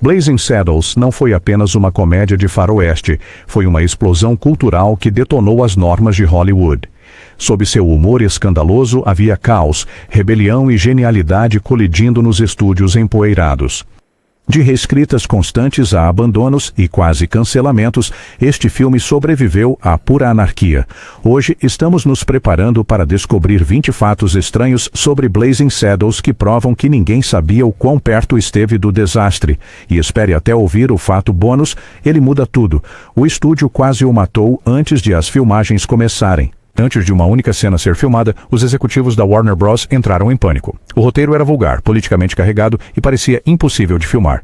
Blazing Saddles não foi apenas uma comédia de faroeste, foi uma explosão cultural que detonou as normas de Hollywood. Sob seu humor escandaloso havia caos, rebelião e genialidade colidindo nos estúdios empoeirados. De reescritas constantes a abandonos e quase cancelamentos, este filme sobreviveu à pura anarquia. Hoje estamos nos preparando para descobrir 20 fatos estranhos sobre Blazing Saddles que provam que ninguém sabia o quão perto esteve do desastre. E espere até ouvir o fato bônus, ele muda tudo. O estúdio quase o matou antes de as filmagens começarem. Antes de uma única cena ser filmada, os executivos da Warner Bros. Entraram em pânico. O roteiro era vulgar, politicamente carregado e parecia impossível de filmar.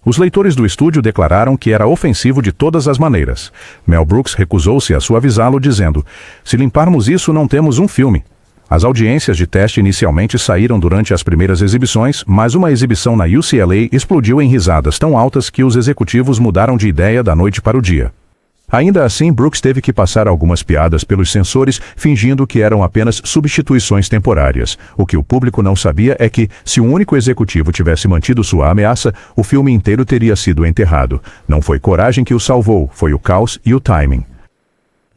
Os leitores do estúdio declararam que era ofensivo de todas as maneiras. Mel Brooks recusou-se a suavizá-lo, dizendo: "Se limparmos isso, não temos um filme." As audiências de teste inicialmente saíram durante as primeiras exibições, mas uma exibição na UCLA explodiu em risadas tão altas que os executivos mudaram de ideia da noite para o dia. Ainda assim, Brooks teve que passar algumas piadas pelos censores, fingindo que eram apenas substituições temporárias. O que o público não sabia é que, se um único executivo tivesse mantido sua ameaça, o filme inteiro teria sido enterrado. Não foi coragem que o salvou, foi o caos e o timing.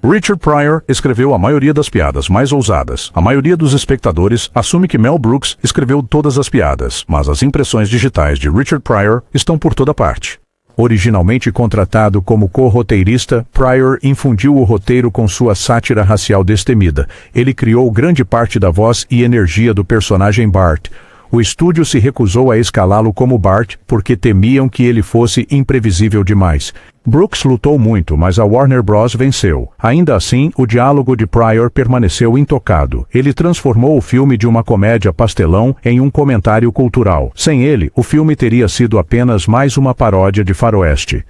Richard Pryor escreveu a maioria das piadas mais ousadas. A maioria dos espectadores assume que Mel Brooks escreveu todas as piadas, mas as impressões digitais de Richard Pryor estão por toda parte. Originalmente contratado como co-roteirista, Pryor infundiu o roteiro com sua sátira racial destemida. Ele criou grande parte da voz e energia do personagem Bart. O estúdio se recusou a escalá-lo como Bart porque temiam que ele fosse imprevisível demais. Brooks lutou muito, mas a Warner Bros. Venceu. Ainda assim, o diálogo de Pryor permaneceu intocado. Ele transformou o filme de uma comédia pastelão em um comentário cultural. Sem ele, o filme teria sido apenas mais uma paródia de faroeste.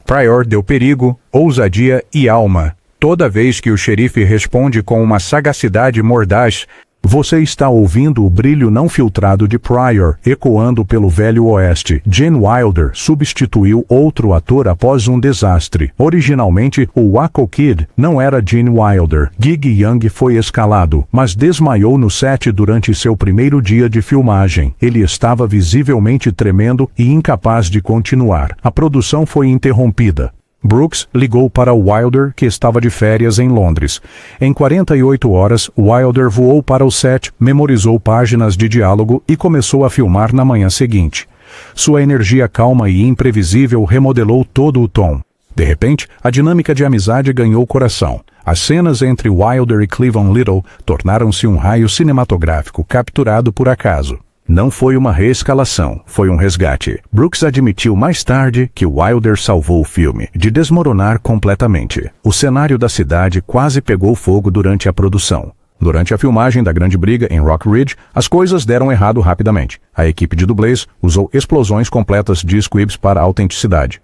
Pryor deu perigo, ousadia e alma. Toda vez que o xerife responde com uma sagacidade mordaz, você está ouvindo o brilho não filtrado de Pryor, ecoando pelo velho oeste. Gene Wilder substituiu outro ator após um desastre. Originalmente, o Waco Kid não era Gene Wilder. Gig Young foi escalado, mas desmaiou no set durante seu primeiro dia de filmagem. Ele estava visivelmente tremendo e incapaz de continuar. A produção foi interrompida. Brooks ligou para Wilder, que estava de férias em Londres. Em 48 horas, Wilder voou para o set, memorizou páginas de diálogo e começou a filmar na manhã seguinte. Sua energia calma e imprevisível remodelou todo o tom. De repente, a dinâmica de amizade ganhou coração. As cenas entre Wilder e Cleavon Little tornaram-se um raio cinematográfico capturado por acaso. Não foi uma reescalação, foi um resgate. Brooks admitiu mais tarde que Wilder salvou o filme de desmoronar completamente. O cenário da cidade quase pegou fogo durante a produção. Durante a filmagem da Grande Briga em Rock Ridge, as coisas deram errado rapidamente. A equipe de dublês usou explosões completas de squibs para a autenticidade.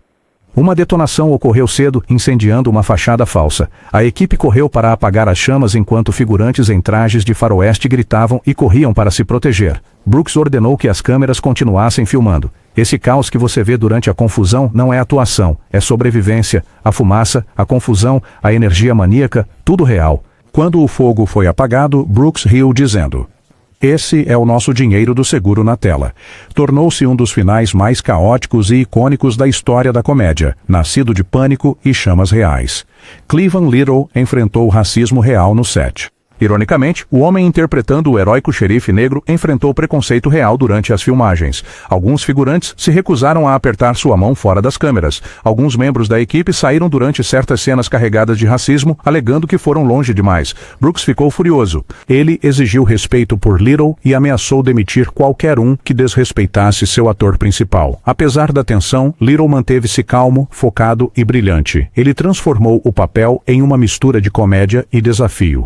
Uma detonação ocorreu cedo, incendiando uma fachada falsa. A equipe correu para apagar as chamas enquanto figurantes em trajes de faroeste gritavam e corriam para se proteger. Brooks ordenou que as câmeras continuassem filmando. Esse caos que você vê durante a confusão não é atuação, é sobrevivência. A fumaça, a confusão, a energia maníaca, tudo real. Quando o fogo foi apagado, Brooks riu dizendo: "Esse é o nosso dinheiro do seguro na tela." Tornou-se um dos finais mais caóticos e icônicos da história da comédia, nascido de pânico e chamas reais. Cleavon Little enfrentou o racismo real no set. Ironicamente, o homem interpretando o heróico xerife negro enfrentou preconceito real durante as filmagens. Alguns figurantes se recusaram a apertar sua mão fora das câmeras. Alguns membros da equipe saíram durante certas cenas carregadas de racismo, alegando que foram longe demais. Brooks ficou furioso. Ele exigiu respeito por Little e ameaçou demitir qualquer um que desrespeitasse seu ator principal. Apesar da tensão, Little manteve-se calmo, focado e brilhante. Ele transformou o papel em uma mistura de comédia e desafio.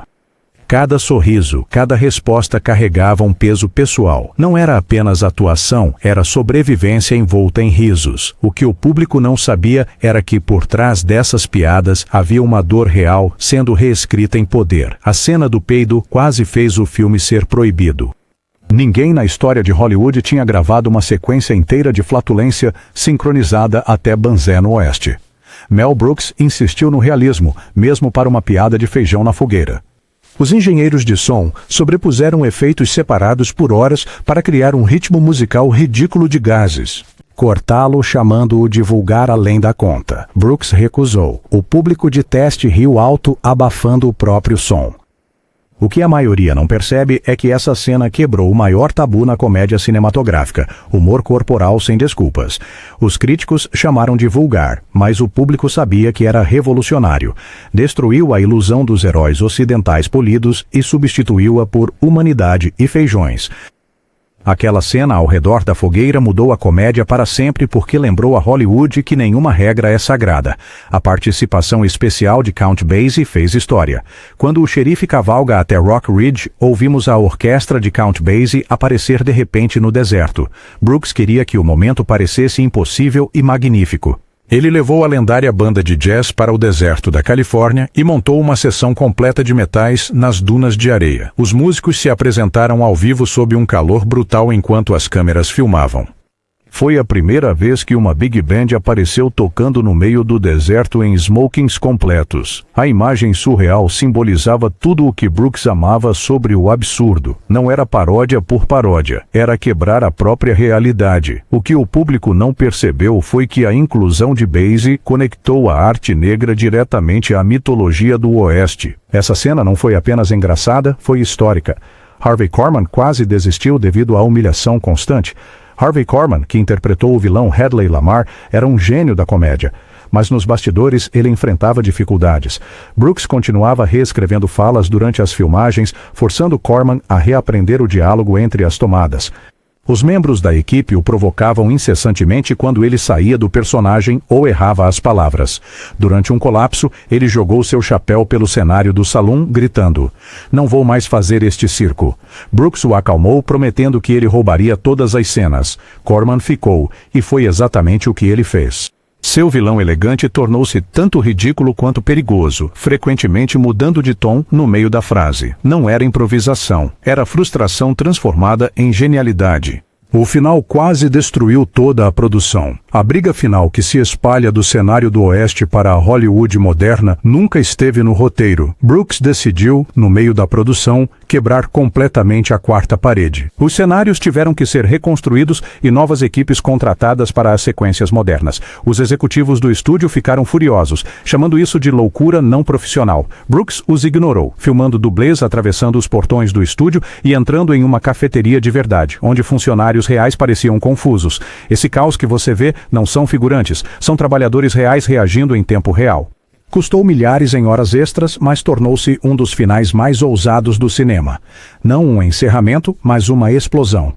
Cada sorriso, cada resposta carregava um peso pessoal. Não era apenas atuação, era sobrevivência envolta em risos. O que o público não sabia era que por trás dessas piadas havia uma dor real sendo reescrita em poder. A cena do peido quase fez o filme ser proibido. Ninguém na história de Hollywood tinha gravado uma sequência inteira de flatulência sincronizada até Banzé no Oeste. Mel Brooks insistiu no realismo, mesmo para uma piada de feijão na fogueira. Os engenheiros de som sobrepuseram efeitos separados por horas para criar um ritmo musical ridículo de gases. cortá-lo chamando-o de vulgar além da conta. Brooks recusou. O público de teste riu alto, abafando o próprio som. O que a maioria não percebe é que essa cena quebrou o maior tabu na comédia cinematográfica, humor corporal sem desculpas. Os críticos chamaram de vulgar, mas o público sabia que era revolucionário. Destruiu a ilusão dos heróis ocidentais polidos e substituiu-a por humanidade e feijões. Aquela cena ao redor da fogueira mudou a comédia para sempre porque lembrou a Hollywood que nenhuma regra é sagrada. A participação especial de Count Basie fez história. Quando o xerife cavalga até Rock Ridge, ouvimos a orquestra de Count Basie aparecer de repente no deserto. Brooks queria que o momento parecesse impossível e magnífico. Ele levou a lendária banda de jazz para o deserto da Califórnia e montou uma sessão completa de metais nas dunas de areia. Os músicos se apresentaram ao vivo sob um calor brutal enquanto as câmeras filmavam. Foi a primeira vez que uma big band apareceu tocando no meio do deserto em smokings completos. A imagem surreal simbolizava tudo o que Brooks amava sobre o absurdo. Não era paródia por paródia, era quebrar a própria realidade. O que o público não percebeu foi que a inclusão de Basie conectou a arte negra diretamente à mitologia do Oeste. Essa cena não foi apenas engraçada, foi histórica. Harvey Korman quase desistiu devido à humilhação constante. Harvey Korman, que interpretou o vilão Hedley Lamar, era um gênio da comédia. Mas nos bastidores ele enfrentava dificuldades. Brooks continuava reescrevendo falas durante as filmagens, forçando Korman a reaprender o diálogo entre as tomadas. Os membros da equipe o provocavam incessantemente quando ele saía do personagem ou errava as palavras. Durante um colapso, ele jogou seu chapéu pelo cenário do salão, gritando: "Não vou mais fazer este circo." Brooks o acalmou, prometendo que ele roubaria todas as cenas. Korman ficou, e foi exatamente o que ele fez. Seu vilão elegante tornou-se tanto ridículo quanto perigoso, frequentemente mudando de tom no meio da frase. Não era improvisação, era frustração transformada em genialidade. O final quase destruiu toda a produção. A briga final que se espalha do cenário do Oeste para a Hollywood moderna nunca esteve no roteiro. Brooks decidiu, no meio da produção, quebrar completamente a quarta parede. Os cenários tiveram que ser reconstruídos e novas equipes contratadas para as sequências modernas. Os executivos do estúdio ficaram furiosos, chamando isso de loucura não profissional. Brooks os ignorou, filmando dublês atravessando os portões do estúdio e entrando em uma cafeteria de verdade, onde funcionários reais pareciam confusos. Esse caos que você vê não são figurantes, são trabalhadores reais reagindo em tempo real. Custou milhares em horas extras, mas tornou-se um dos finais mais ousados do cinema. Não um encerramento, mas uma explosão.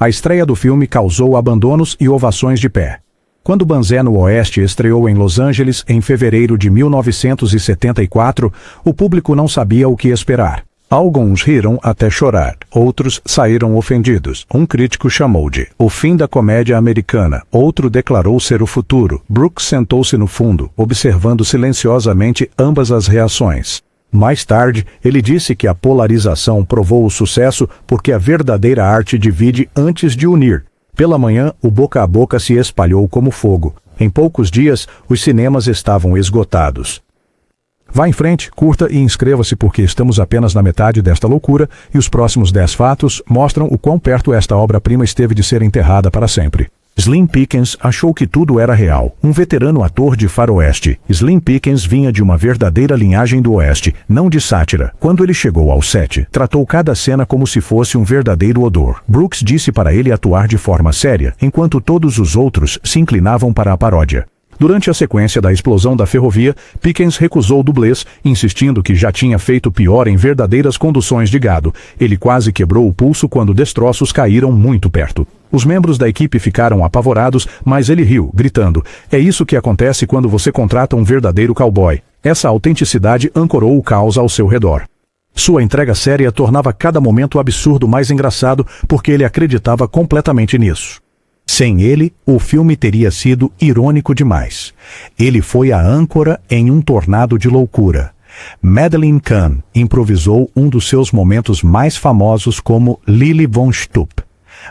A estreia do filme causou abandonos e ovações de pé. Quando Banzé no Oeste estreou em Los Angeles em fevereiro de 1974, o público não sabia o que esperar. Alguns riram até chorar, outros saíram ofendidos. Um crítico chamou de "o fim da comédia americana", outro declarou ser o futuro. Brooks sentou-se no fundo, observando silenciosamente ambas as reações. Mais tarde, ele disse que a polarização provou o sucesso porque a verdadeira arte divide antes de unir. Pela manhã, o boca a boca se espalhou como fogo. Em poucos dias, os cinemas estavam esgotados. Vá em frente, curta e inscreva-se porque estamos apenas na metade desta loucura e os próximos 10 fatos mostram o quão perto esta obra-prima esteve de ser enterrada para sempre. Slim Pickens achou que tudo era real. Um veterano ator de faroeste. Slim Pickens vinha de uma verdadeira linhagem do Oeste, não de sátira. Quando ele chegou ao set, tratou cada cena como se fosse um verdadeiro odor. Brooks disse para ele atuar de forma séria, enquanto todos os outros se inclinavam para a paródia. Durante a sequência da explosão da ferrovia, Pickens recusou dublês, insistindo que já tinha feito pior em verdadeiras conduções de gado. Ele quase quebrou o pulso quando destroços caíram muito perto. Os membros da equipe ficaram apavorados, mas ele riu, gritando: "É isso que acontece quando você contrata um verdadeiro cowboy." Essa autenticidade ancorou o caos ao seu redor. Sua entrega séria tornava cada momento absurdo mais engraçado porque ele acreditava completamente nisso. Sem ele, o filme teria sido irônico demais. Ele foi a âncora em um tornado de loucura. Madeleine Kahn improvisou um dos seus momentos mais famosos como Lili von Shtupp.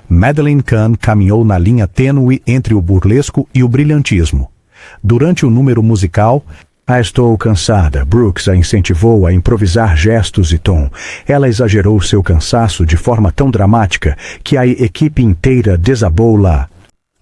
Madeleine Kahn caminhou na linha tênue entre o burlesco e o brilhantismo. Durante o número musical, "Estou cansada", Brooks a incentivou a improvisar gestos e tom. Ela exagerou seu cansaço de forma tão dramática que a equipe inteira desabou lá.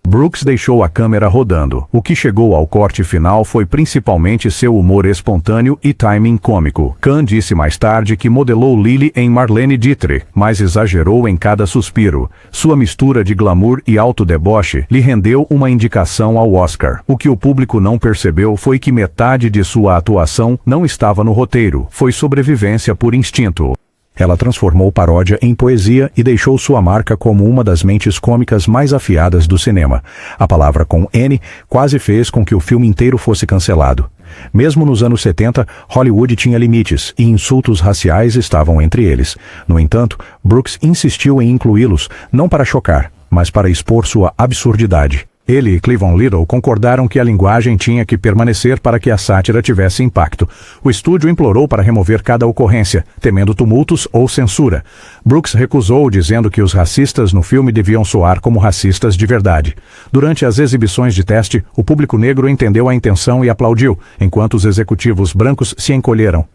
Brooks deixou a câmera rodando. O que chegou ao corte final foi principalmente seu humor espontâneo e timing cômico. Kahn disse mais tarde que modelou Lily em Marlene Dietrich, mas exagerou em cada suspiro. Sua mistura de glamour e alto-deboche lhe rendeu uma indicação ao Oscar. O que o público não percebeu foi que metade de sua atuação não estava no roteiro, foi sobrevivência por instinto. Ela transformou paródia em poesia e deixou sua marca como uma das mentes cômicas mais afiadas do cinema. A palavra com N quase fez com que o filme inteiro fosse cancelado. Mesmo nos anos 70, Hollywood tinha limites e insultos raciais estavam entre eles. No entanto, Brooks insistiu em incluí-los, não para chocar, mas para expor sua absurdidade. Ele e Cleavon Little concordaram que a linguagem tinha que permanecer para que a sátira tivesse impacto. O estúdio implorou para remover cada ocorrência, temendo tumultos ou censura. Brooks recusou, dizendo que os racistas no filme deviam soar como racistas de verdade. Durante as exibições de teste, o público negro entendeu a intenção e aplaudiu, enquanto os executivos brancos se encolheram.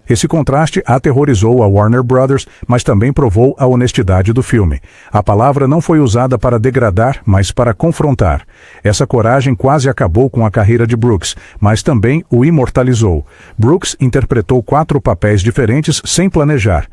Esse contraste aterrorizou a Warner Brothers, mas também provou a honestidade do filme. A palavra não foi usada para degradar, mas para confrontar. Essa coragem quase acabou com a carreira de Brooks, mas também o imortalizou. Brooks interpretou 4 papéis diferentes sem planejar.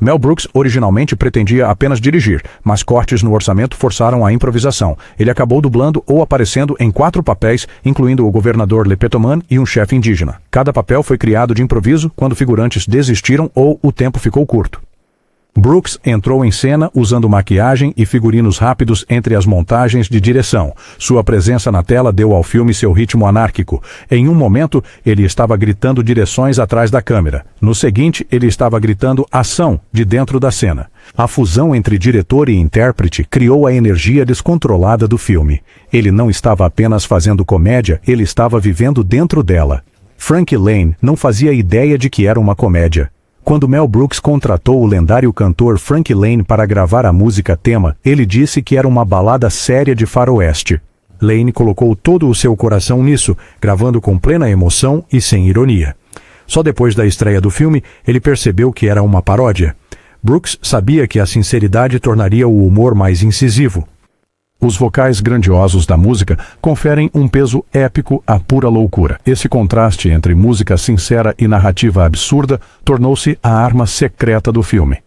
Mel Brooks originalmente pretendia apenas dirigir, mas cortes no orçamento forçaram a improvisação. Ele acabou dublando ou aparecendo em 4 papéis, incluindo o governador Lepetoman e um chefe indígena. Cada papel foi criado de improviso quando figurantes desistiram ou o tempo ficou curto. Brooks entrou em cena usando maquiagem e figurinos rápidos entre as montagens de direção. Sua presença na tela deu ao filme seu ritmo anárquico. Em um momento, ele estava gritando direções atrás da câmera. No seguinte, ele estava gritando ação de dentro da cena. A fusão entre diretor e intérprete criou a energia descontrolada do filme. Ele não estava apenas fazendo comédia, ele estava vivendo dentro dela. Frank Lane não fazia ideia de que era uma comédia. Quando Mel Brooks contratou o lendário cantor Frank Lane para gravar a música tema, ele disse que era uma balada séria de faroeste. Lane colocou todo o seu coração nisso, gravando com plena emoção e sem ironia. Só depois da estreia do filme, ele percebeu que era uma paródia. Brooks sabia que a sinceridade tornaria o humor mais incisivo. Os vocais grandiosos da música conferem um peso épico à pura loucura. Esse contraste entre música sincera e narrativa absurda tornou-se a arma secreta do filme.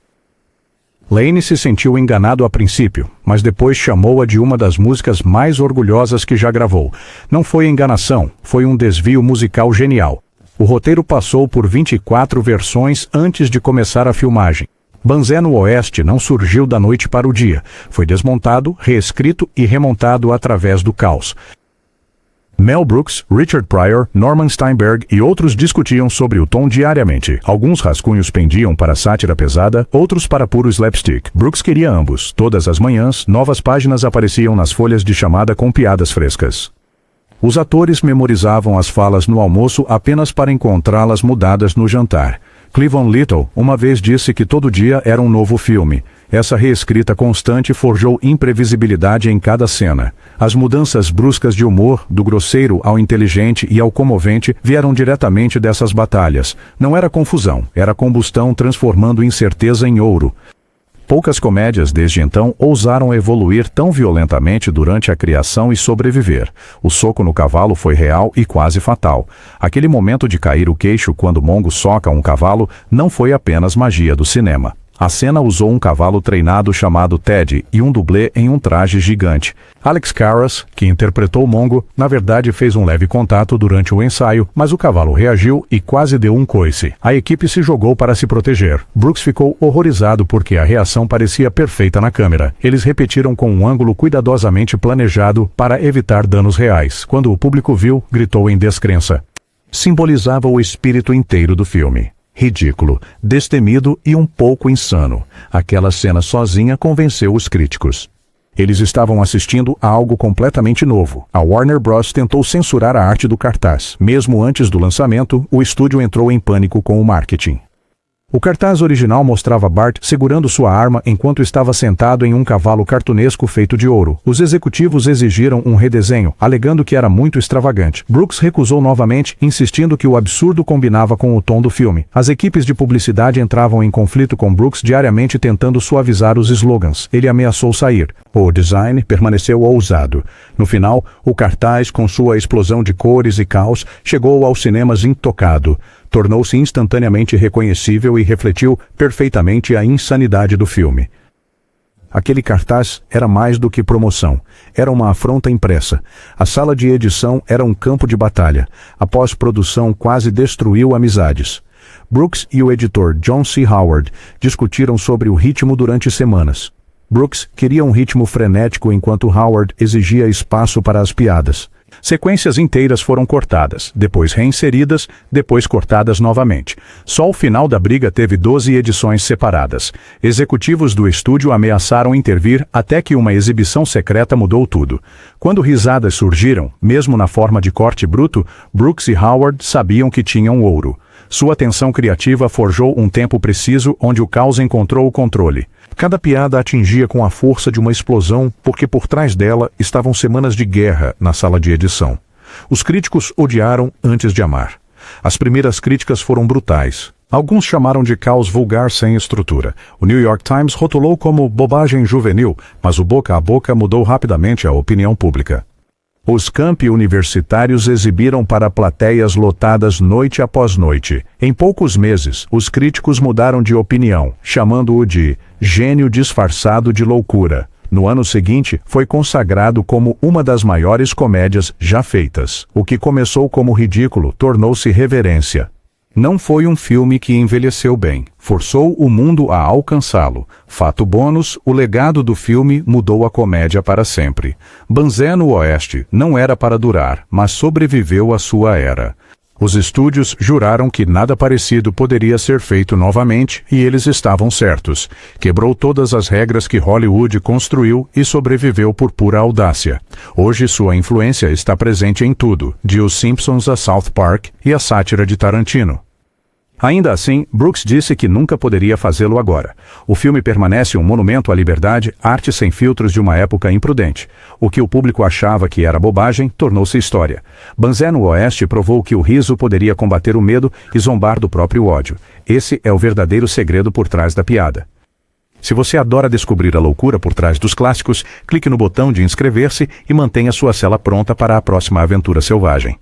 Lane se sentiu enganado a princípio, mas depois chamou-a de uma das músicas mais orgulhosas que já gravou. Não foi enganação, foi um desvio musical genial. O roteiro passou por 24 versões antes de começar a filmagem. Banzé no Oeste não surgiu da noite para o dia. Foi desmontado, reescrito e remontado através do caos. Mel Brooks, Richard Pryor, Norman Steinberg e outros discutiam sobre o tom diariamente. Alguns rascunhos pendiam para sátira pesada, outros para puro slapstick. Brooks queria ambos. Todas as manhãs, novas páginas apareciam nas folhas de chamada com piadas frescas. Os atores memorizavam as falas no almoço apenas para encontrá-las mudadas no jantar. Cleavon Little uma vez disse que todo dia era um novo filme. Essa reescrita constante forjou imprevisibilidade em cada cena. As mudanças bruscas de humor, do grosseiro ao inteligente e ao comovente, vieram diretamente dessas batalhas. Não era confusão, era combustão transformando incerteza em ouro. Poucas comédias desde então ousaram evoluir tão violentamente durante a criação e sobreviver. O soco no cavalo foi real e quase fatal. Aquele momento de cair o queixo quando Mongo soca um cavalo não foi apenas magia do cinema. A cena usou um cavalo treinado chamado Ted e um dublê em um traje gigante. Alex Karras, que interpretou Mongo, na verdade fez um leve contato durante o ensaio, mas o cavalo reagiu e quase deu um coice. A equipe se jogou para se proteger. Brooks ficou horrorizado porque a reação parecia perfeita na câmera. Eles repetiram com um ângulo cuidadosamente planejado para evitar danos reais. Quando o público viu, gritou em descrença. Simbolizava o espírito inteiro do filme. Ridículo, destemido e um pouco insano. Aquela cena sozinha convenceu os críticos. Eles estavam assistindo a algo completamente novo. A Warner Bros. Tentou censurar a arte do cartaz. Mesmo antes do lançamento, o estúdio entrou em pânico com o marketing. O cartaz original mostrava Bart segurando sua arma enquanto estava sentado em um cavalo cartunesco feito de ouro. Os executivos exigiram um redesenho, alegando que era muito extravagante. Brooks recusou novamente, insistindo que o absurdo combinava com o tom do filme. As equipes de publicidade entravam em conflito com Brooks diariamente tentando suavizar os slogans. Ele ameaçou sair. O design permaneceu ousado. No final, o cartaz, com sua explosão de cores e caos, chegou aos cinemas intocado. Tornou-se instantaneamente reconhecível e refletiu perfeitamente a insanidade do filme. Aquele cartaz era mais do que promoção. Era uma afronta impressa. A sala de edição era um campo de batalha. A pós-produção quase destruiu amizades. Brooks e o editor John C. Howard discutiram sobre o ritmo durante semanas. Brooks queria um ritmo frenético enquanto Howard exigia espaço para as piadas. Sequências inteiras foram cortadas, depois reinseridas, depois cortadas novamente. Só o final da briga teve 12 edições separadas. Executivos do estúdio ameaçaram intervir até que uma exibição secreta mudou tudo. Quando risadas surgiram, mesmo na forma de corte bruto, Brooks e Howard sabiam que tinham ouro. Sua tensão criativa forjou um tempo preciso onde o caos encontrou o controle. Cada piada atingia com a força de uma explosão, porque por trás dela estavam semanas de guerra na sala de edição. Os críticos odiaram antes de amar. As primeiras críticas foram brutais. Alguns chamaram de caos vulgar sem estrutura. O New York Times rotulou como bobagem juvenil, mas o boca a boca mudou rapidamente a opinião pública. Os campi universitários exibiram para plateias lotadas noite após noite. Em poucos meses, os críticos mudaram de opinião, chamando-o de gênio disfarçado de loucura. No ano seguinte, foi consagrado como uma das maiores comédias já feitas. O que começou como ridículo tornou-se reverência. Não foi um filme que envelheceu bem. Forçou o mundo a alcançá-lo. Fato bônus, o legado do filme mudou a comédia para sempre. Banzé no Oeste não era para durar, mas sobreviveu à sua era. Os estúdios juraram que nada parecido poderia ser feito novamente e eles estavam certos. Quebrou todas as regras que Hollywood construiu e sobreviveu por pura audácia. Hoje sua influência está presente em tudo, de Os Simpsons a South Park e a sátira de Tarantino. Ainda assim, Brooks disse que nunca poderia fazê-lo agora. O filme permanece um monumento à liberdade, arte sem filtros de uma época imprudente. O que o público achava que era bobagem, tornou-se história. Banzé no Oeste provou que o riso poderia combater o medo e zombar do próprio ódio. Esse é o verdadeiro segredo por trás da piada. Se você adora descobrir a loucura por trás dos clássicos, clique no botão de inscrever-se e mantenha sua cela pronta para a próxima aventura selvagem.